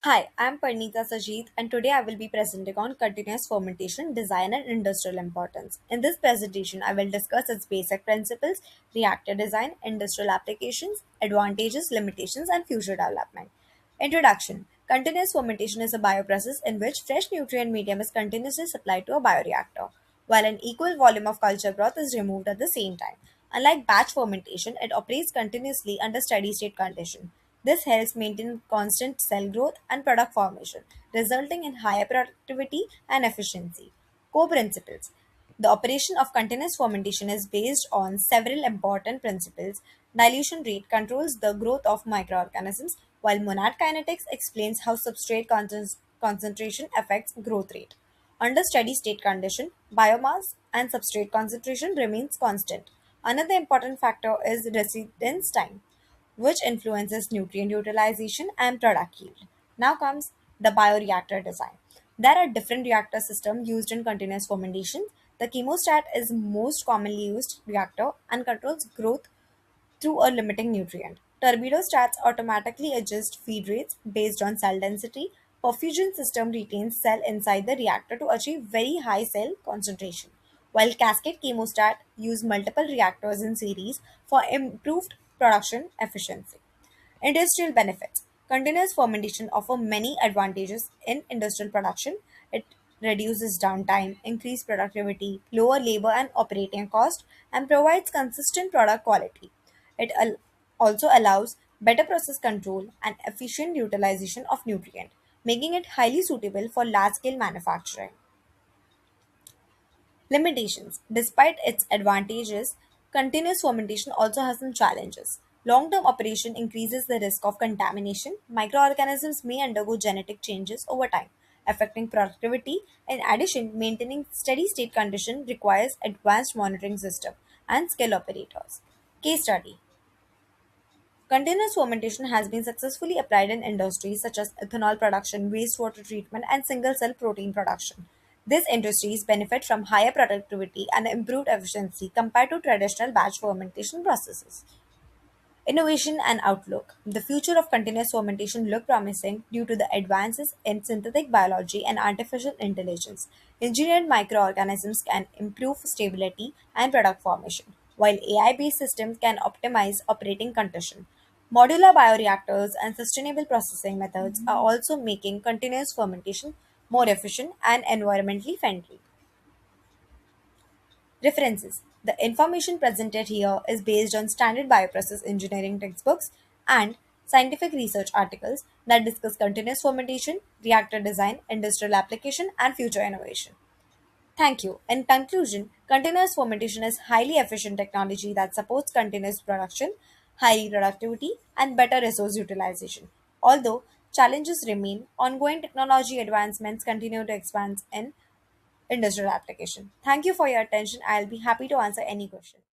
Hi, I'm Parnita Sajid, and today I will be presenting on continuous fermentation, design, and industrial importance. In this presentation, I will discuss its basic principles, reactor design, industrial applications, advantages, limitations, and future development. Introduction. Continuous fermentation is a bioprocess in which fresh nutrient medium is continuously supplied to a bioreactor, while an equal volume of culture broth is removed at the same time. Unlike batch fermentation, it operates continuously under steady state condition. This helps maintain constant cell growth and product formation, resulting in higher productivity and efficiency. Core principles. The operation of continuous fermentation is based on several important principles. Dilution rate controls the growth of microorganisms, while monad kinetics explains how substrate concentration affects growth rate. Under steady state condition, biomass and substrate concentration remains constant. Another important factor is residence time, which influences nutrient utilization and product yield. Now comes the bioreactor design. There are different reactor systems used in continuous fermentation. The chemostat is most commonly used reactor and controls growth through a limiting nutrient. Turbidostats automatically adjust feed rates based on cell density. Perfusion system retains cell inside the reactor to achieve very high cell concentration, while cascade chemostat use multiple reactors in series for improved production efficiency. Industrial benefits. Continuous fermentation offers many advantages in industrial production. It reduces downtime, increases productivity, lower labor and operating cost, and provides consistent product quality. It also allows better process control and efficient utilization of nutrient, making it highly suitable for large-scale manufacturing. Limitations. Despite its advantages, continuous fermentation also has some challenges. Long term operation increases the risk of contamination. Microorganisms may undergo genetic changes over time, affecting productivity. In addition, maintaining steady state condition requires advanced monitoring system and skilled operators. Case study. Continuous fermentation has been successfully applied in industries such as ethanol production, wastewater treatment, and single cell protein production. These industries benefit from higher productivity and improved efficiency compared to traditional batch fermentation processes. Innovation and outlook. The future of continuous fermentation look promising due to the advances in synthetic biology and artificial intelligence. Engineered microorganisms can improve stability and product formation, while AI-based systems can optimize operating conditions. Modular bioreactors and sustainable processing methods are also making continuous fermentation more efficient and environmentally friendly. References. The information presented here is based on standard bioprocess engineering textbooks and scientific research articles that discuss continuous fermentation, reactor design, industrial application, and future innovation. Thank you. In conclusion, continuous fermentation is highly efficient technology that supports continuous production, high productivity, and better resource utilization. Although challenges remain, ongoing technology advancements continue to expand in industrial application. Thank you for your attention. I'll be happy to answer any question.